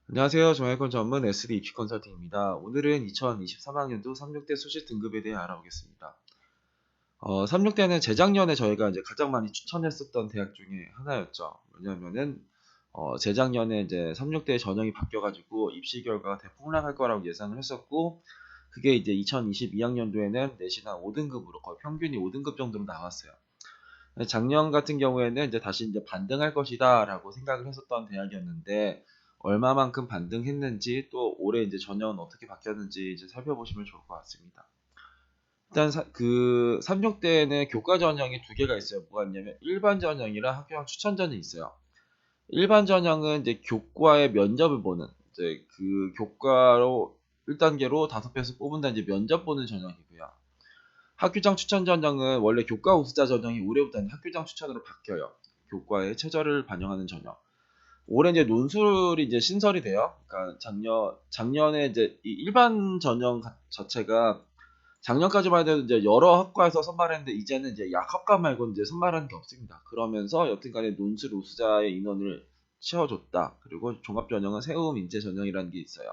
안녕하세요. 정액권 전문 SD 입시 컨설팅입니다. 오늘은 2023학년도 36대 수시 등급에 대해 알아보겠습니다. 36대는 재작년에 저희가 이제 가장 많이 추천했었던 대학 중에 하나였죠. 왜냐면은 재작년에 이제 36대 전형이 바뀌어가지고 입시 결과가 대폭락할 거라고 예상을 했었고, 그게 이제 2022학년도에는 내신 한 5등급으로 거의 평균이 5등급 정도로 나왔어요. 작년 같은 경우에는 이제 다시 이제 반등할 것이다라고 생각을 했었던 대학이었는데, 얼마만큼 반등했는지 또 올해 이제 전형은 어떻게 바뀌었는지 이제 살펴보시면 좋을 것 같습니다. 일단 그 36대에는 교과 전형이 두 개가 있어요. 뭐가 있냐면 일반 전형이랑 학교형 추천 전형이 있어요. 일반 전형은 이제 교과의 면접을 보는, 이제 그 교과로 1단계로 5배에서 뽑은다 이제 면접 보는 전형이고요. 학교장 추천 전형은 원래 교과 우수자 전형이 올해부터는 학교장 추천으로 바뀌어요. 교과의 최저를 반영하는 전형. 올해 이제 논술이 이제 신설이 돼요. 그러니까 작년에 이제 이 일반 전형 자체가 작년까지만 해도 이제 여러 학과에서 선발했는데, 이제는 이제 약학과 말고 이제 선발하는 게 없습니다. 그러면서 여튼간에 논술 우수자의 인원을 채워줬다. 그리고 종합 전형은 세움 인재 전형이라는 게 있어요.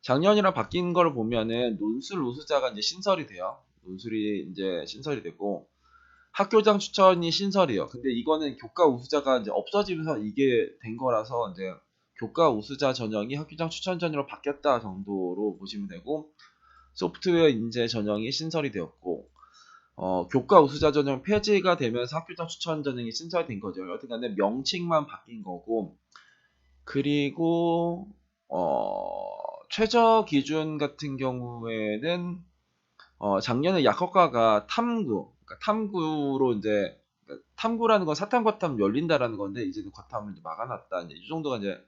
작년이랑 바뀐 걸 보면은 논술 우수자가 이제 신설이 돼요. 논술이 이제 신설이 되고 학교장 추천이 신설이에요. 근데 이거는 교과 우수자가 이제 없어지면서 이게 된 거라서 이제 교과 우수자 전형이 학교장 추천 전형으로 바뀌었다 정도로 보시면 되고, 소프트웨어 인재 전형이 신설이 되었고, 교과 우수자 전형 폐지가 되면서 학교장 추천 전형이 신설된 거죠. 여튼간에 명칭만 바뀐 거고, 그리고 최저 기준 같은 경우에는 작년에 약학과가 그러니까 탐구로 이제, 그러니까 탐구라는 건 사탐, 과탐 열린다라는 건데, 이제는 과탐을 이제 막아놨다. 이제 이 정도가 이제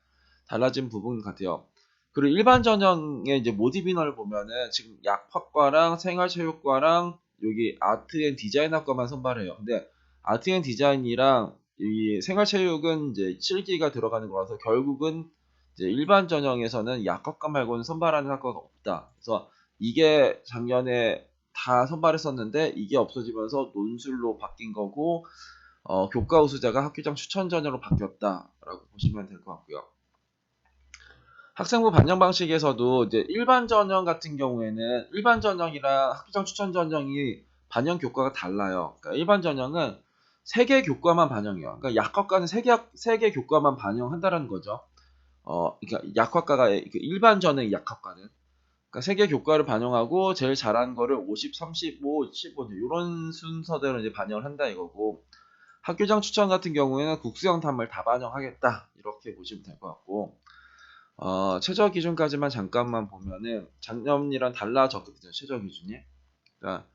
달라진 부분 같아요. 그리고 일반 전형의 이제 모집 인원을 보면은 지금 약학과랑 생활체육과랑 여기 아트 앤 디자인학과만 선발해요. 근데 아트 앤 디자인이랑 이 생활체육은 이제 7기가 들어가는 거라서 결국은 이제 일반 전형에서는 약학과 말고는 선발하는 학과가 없다. 그래서 이게 작년에 다 선발했었는데 이게 없어지면서 논술로 바뀐 거고, 교과 우수자가 학교장 추천 전형으로 바뀌었다라고 보시면 될 것 같고요. 학생부 반영 방식에서도 이제 일반 전형 같은 경우에는 일반 전형이랑 학교장 추천 전형이 반영 교과가 달라요. 그러니까 일반 전형은 3개 교과만 반영해요. 그러니까 약학과는 3개 교과만 반영한다는 거죠. 그러니까 약학과가 일반 전형 약학과는, 그러니까 3개 교과를 반영하고 제일 잘한 거를 50, 35, 15 이런 순서대로 이제 반영을 한다 이거고, 학교장 추천 같은 경우에는 국수형 탐을 다 반영하겠다 이렇게 보시면 될 것 같고, 최저 기준까지만 잠깐만 보면은 작년이랑 달라졌거든요. 최저 기준이. 그러니까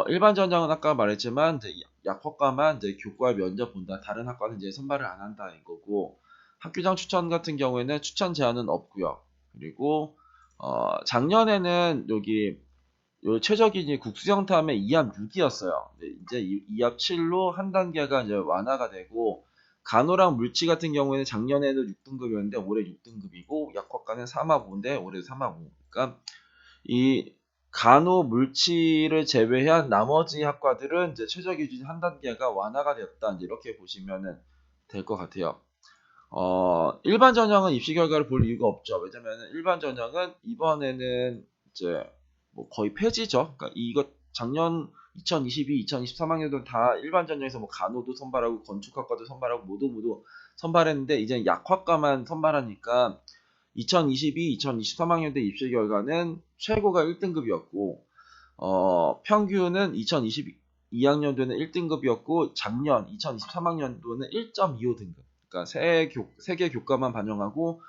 일반 전형은 아까 말했지만 이제 약학과만 이제 교과 면접 본다. 다른 학과는 이제 선발을 안 한다 이거고, 학교장 추천 같은 경우에는 추천 제한은 없고요. 그리고 작년에는 여기 요 최저 기준이 국수형 탐의 2합 6이었어요. 이제 2합 7로 한 단계가 이제 완화가 되고, 간호랑 물치 같은 경우에는 작년에도 6등급이었는데 올해 6등급이고, 약학과는 3합 5인데 올해 3합 5. 그러니까 이 간호 물치를 제외한 나머지 학과들은 이제 최저 기준이 한 단계가 완화가 되었다. 이제 이렇게 보시면은 될 것 같아요. 일반 전형은 입시 결과를 볼 이유가 없죠. 왜냐면 일반 전형은 이번에는 이제 뭐 거의 폐지죠. 그러니까 이거 작년 2022, 2023학년도 다 일반 전형에서 뭐 간호도 선발하고 건축학과도 선발하고 모두 선발했는데, 이제 약학과만 선발하니까 2022, 2023학년도 입시 결과는 최고가 1등급이었고, 평균은 2022학년도에는 1등급이었고, 작년 2023학년도는 1.25등급. 그러니까 세 개 교과만 반영하고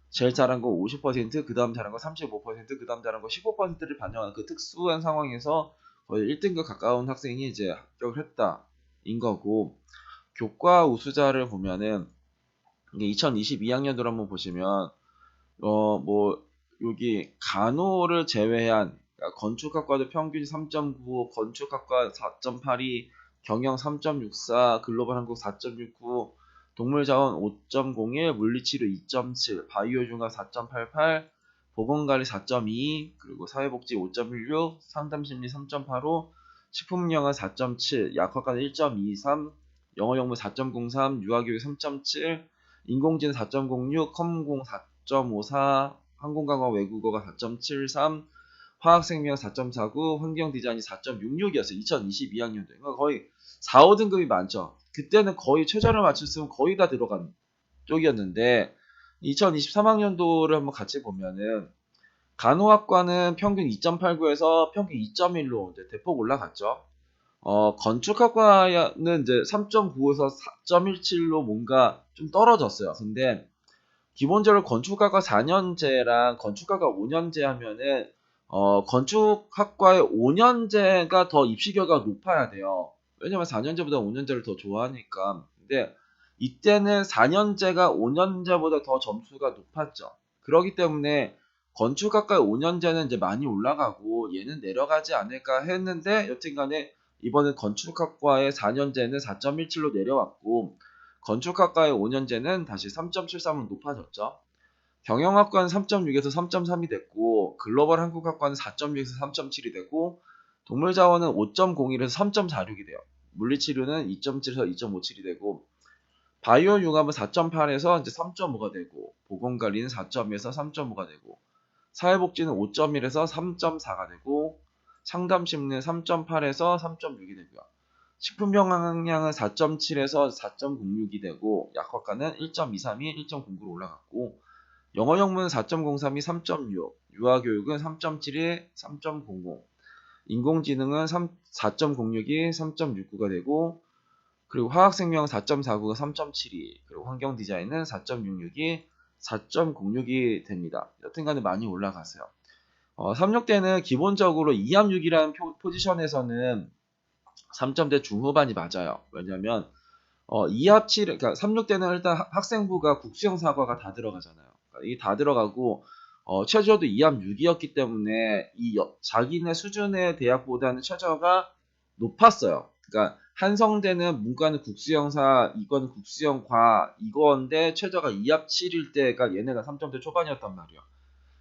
제일 잘한 거 50%, 그 다음 잘한 거 35%, 그 다음 잘한 거 15%를 반영하는 그 특수한 상황에서 거의 1등급 가까운 학생이 이제 합격을 했다 인 거고, 교과 우수자를 보면은 이게 2022학년도를 한번 보시면 뭐 여기 간호를 제외한, 그러니까 건축학과도 평균 3.95, 건축학과 4.82, 경영 3.64, 글로벌 한국 4.69, 동물자원 5.01, 물리치료 2.7, 바이오중합 4.88, 보건관리 4.2, 그리고 사회복지 5.16, 상담심리 3.85, 식품영양 4.7, 약학과는 1.23, 영어영문 4.03, 유아교육 3.7, 인공지능 4.06, 컴공 4.54, 항공관광 외국어가 4.73, 화학생명 4.49, 환경디자인이 4.66이었어요. 2022학년도에. 그러니까 거의 4, 5등급이 많죠. 그때는 거의 최저를 맞췄으면 거의 다 들어간 쪽이었는데 2023학년도를 한번 같이 보면은 간호학과는 평균 2.89에서 평균 2.1로 대폭 올라갔죠. 건축학과는 이제 3.95에서 4.17로 뭔가 좀 떨어졌어요. 근데 기본적으로 건축학과 4년제랑 건축학과 5년제 하면은 건축학과의 5년제가 더 입시 결과가 높아야 돼요. 왜냐면 4년제보다 5년제를 더 좋아하니까. 근데 이때는 4년제가 5년제보다 더 점수가 높았죠. 그렇기 때문에 건축학과의 5년제는 이제 많이 올라가고 얘는 내려가지 않을까 했는데 여튼간에 이번에 건축학과의 4년제는 4.17로 내려왔고 건축학과의 5년제는 다시 3.73으로 높아졌죠. 경영학과는 3.6에서 3.3이 됐고 글로벌 한국학과는 4.6에서 3.7이 되고 동물자원은 5.01에서 3.46이 돼요. 물리치료는 2.7에서 2.57이 되고 바이오 융합은 4.8에서 이제 3.5가 되고 보건관리는 4.2에서 3.5가 되고 사회복지는 5.1에서 3.4가 되고 상담심리는 3.8에서 3.6이 되고요. 식품영양은 4.7에서 4.06이 되고 약학과는 1.23이 1.09로 올라갔고 영어 영문은 4.03이 3.6, 유아교육은 3.7이 3.00, 인공지능은 4.06이 3.69가 되고 그리고 화학생명 4.49가 3.72, 그리고 환경디자인은 4.66이 4.06이 됩니다. 여튼간에 많이 올라갔어요. 36대는 기본적으로 2합6이라는 포지션에서는 3점대 중후반이 맞아요. 왜냐면 2합 7, 그러니까 36대는 일단 학생부가 국수형 사과가 다 들어가잖아요. 그러니까 이게 다 들어가고 최저도 2합 6이었기 때문에 자기네 수준의 대학보다는 최저가 높았어요. 그러니까 한성대는 문과는 국수형사, 이건 국수형과 이건데 최저가 2합 7일 때가 얘네가 3점대 초반이었단 말이에요.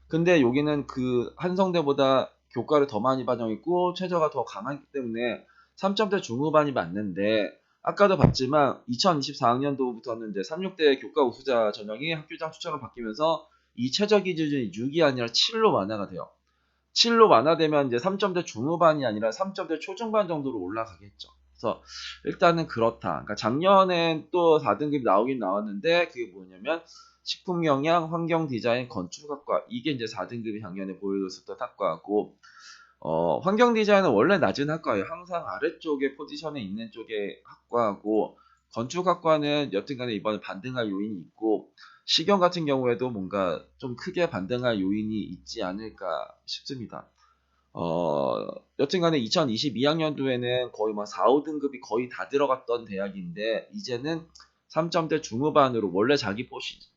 근데 여기는 그 한성대보다 교과를 더 많이 반영했고 최저가 더 강하기 때문에 3점대 중후반이 맞는데 아까도 봤지만 2024학년도부터는 이제 36대 교과 우수자 전형이 학교장 추천으로 바뀌면서 이 최저 기준이 6이 아니라 7로 완화가 돼요. 7로 완화되면 이제 3점대 중후반이 아니라 3점대 초중반 정도로 올라가겠죠. 그래서 일단은 그렇다. 그러니까 작년엔 또 4등급이 나오긴 나왔는데 그게 뭐냐면 식품영양, 환경디자인, 건축학과 이게 이제 4등급이 작년에 보여줬었던 학과고 환경디자인은 원래 낮은 학과예요. 항상 아래쪽에 포지션에 있는 쪽의 학과고 건축학과는 여튼간에 이번에 반등할 요인이 있고 시경 같은 경우에도 뭔가 좀 크게 반등할 요인이 있지 않을까 싶습니다. 여튼간에 2022학년도에는 거의 막 4, 5등급이 거의 다 들어갔던 대학인데 이제는 3점대 중후반으로 원래 자기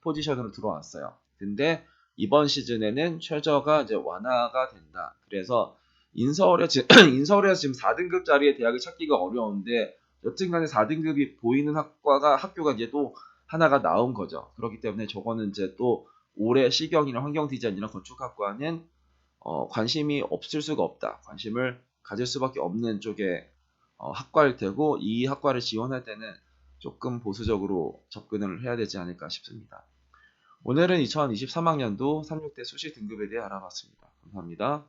포지션으로 들어왔어요. 근데 이번 시즌에는 최저가 이제 완화가 된다. 그래서 인서울에서 지금 4등급짜리의 대학을 찾기가 어려운데 여튼간에 4등급이 보이는 학교가 이제 또 하나가 나온 거죠. 그렇기 때문에 저거는 이제 또 올해 시경이나 환경디자인이나 건축학과는 관심이 없을 수가 없다. 관심을 가질 수밖에 없는 쪽의 학과일 테고 이 학과를 지원할 때는 조금 보수적으로 접근을 해야 되지 않을까 싶습니다. 오늘은 2023학년도 36대 수시 등급에 대해 알아봤습니다. 감사합니다.